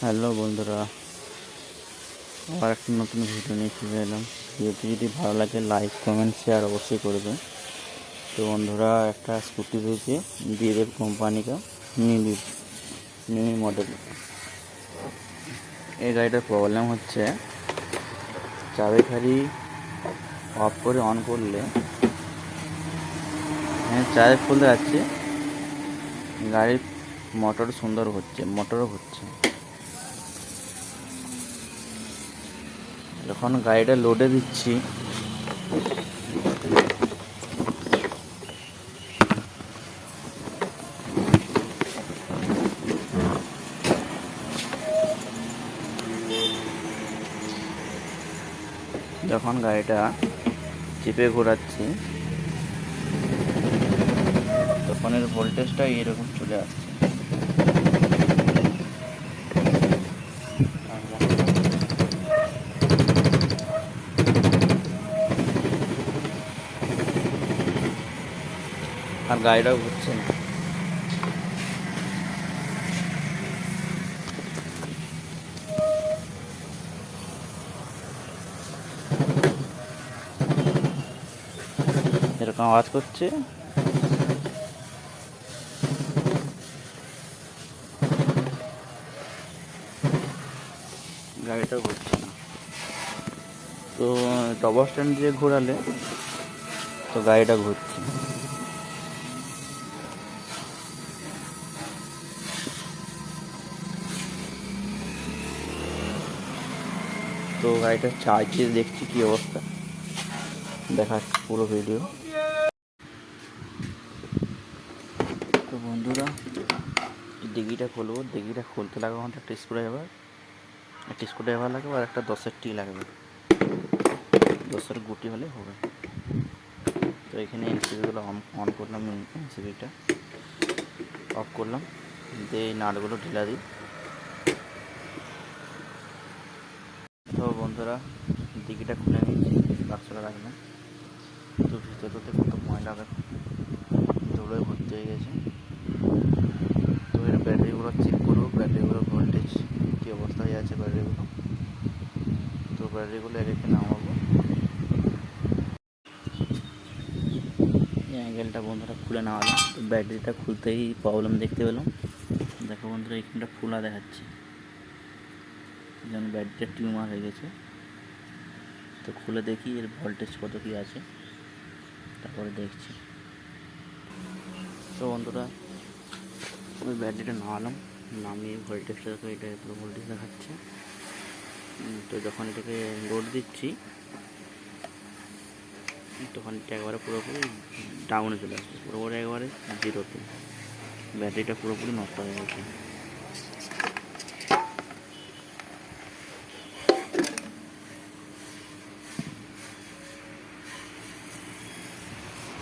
Hello বন্ধুরা, আবার একটা নতুন ভিডিও নিয়ে ফিরে এলাম। ভিডিওটি যদি ভালো লাগে লাইক কমেন্ট শেয়ার অবশ্যই করবে। তো বন্ধুরা, একটা স্কুটি রয়েছে ডিএফ কোম্পানি का মিনি মডেল। এই গাড়িটার প্রবলেম হচ্ছে চাবিখালি অফ করে অন করলে চাবি খুলতে যাচ্ছে, গাড়ির মোটর সুন্দর হচ্ছে, মোটরও হচ্ছে। যখন গাড়িটা লোডে দিচ্ছি যখন গাড়িটা চেপে ঘোরাচ্ছি তখন এর ভোল্টেজটা এরকম চলে আসছে। আর গাড়িটাও ঘুরছে না। এরকম আওয়াজ করছে। গাড়িটাও ঘুরছে না। তো ডবল স্ট্যান্ড দিয়ে ঘোরালে তো গাড়িটা ঘুরছে। তো গাড়িটা চার্জে দেখছি কি অবস্থা, দেখাচ্ছি পুরো ভিডিও। তো বন্ধুরা, ডিগিটা খুলবো। ডিগিটা খুলতে লাগবে আমাদের একটা স্ক্রুড্রাইভার লাগবে, আর একটা 10-এর টি লাগবে। 10-এর গুটি হলে হবে। তো এখানে এনসিবিগুলো অন করলাম, এনসিবিটা অফ করলাম, দিয়ে এই নাটগুলো ঢিলা দিই। তো বন্ধুরা, ডিগিটা খুলে নিচ্ছি, বাক্সটা রাখলাম। তো ভিতরতে কত ময়লা দেখো, ধুলোয় ভর্তি হয়ে গেছে। তো এর ব্যাটারিগুলো চেক করবো, ব্যাটারিগুলোর ভোল্টেজ কী অবস্থায় আছে ব্যাটারিগুলো। তো ব্যাটারিগুলো এক একে নামাবো। এই অ্যাঙ্গেলটা বন্ধুরা খুলে নামালাম। তো ব্যাটারিটা খুলতেই প্রবলেম দেখতে পেলাম। দেখো বন্ধুরা, এইখানটা খোলা দেখাচ্ছে, যেন ব্যাটারিটা টিউমার হয়ে গেছে। তো খুলে দেখি এর ভোল্টেজ কত কী আছে, তারপরে দেখছি। তো বন্ধুরা, ওই ব্যাটারিটা নামালাম, নামিয়ে ভোল্টেজটা দেখো, এটা পুরো ভোল্টেজ দেখাচ্ছে। তো যখন এটাকে লোড দিচ্ছি তখন এটা একবারে পুরোপুরি ডাউনে চলে আসছে, পুরোপুরি একবারে জিরোতে। ব্যাটারিটা পুরোপুরি নষ্ট হয়ে গেছে।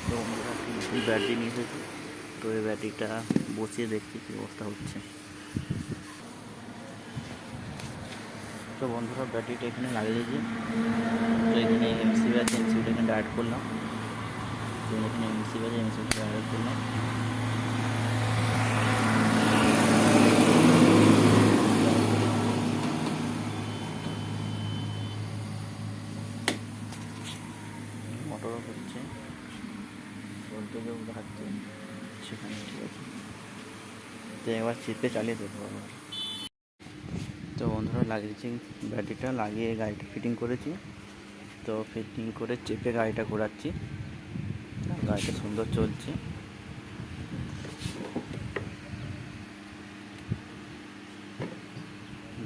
তো বন্ধুরা, ব্যাটারি নিয়ে এসেছি। তো এই ব্যাটারিটা বসিয়ে দেখছি কী অবস্থা হচ্ছে। তো বন্ধুরা, ব্যাটারিটা এখানে লাগিয়ে দিয়েছি। তো এখানে এমসিবি আছে, এমসিবিটা এখানে ডায়েট করলাম। তো এখানে এমসিবি আছে, এমসিবিটা ডায়েট করলাম। মোটরও হচ্ছে, ভোল্টেজও দেখাচ্ছে সেখানে, ঠিক আছে। তো এবার চেপে চালিয়ে দেবো আবার। তো বন্ধুরা, লাগিয়েছি, ব্যাটারিটা লাগিয়ে গাড়িটা ফিটিং করেছি। তো ফিটিং করে চেপে গাড়িটা ঘোরাচ্ছি, গাড়িটা সুন্দর চলছে।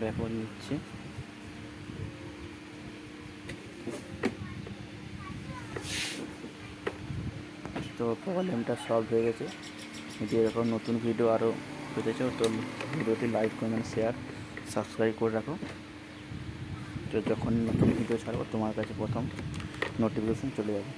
ব্যাকওয়ার্ড নিচ্ছে। তো প্রবলেমটা সলভ হয়ে গেছে। যদি এরকম নতুন ভিডিও আরও পেতে চাও তো ভিডিওটি লাইক কমেন্ট শেয়ার সাবস্ক্রাইব করে রাখো। তো যখন নতুন ভিডিও ছাড়বো তোমার কাছে প্রথম নোটিফিকেশন চলে যাবে।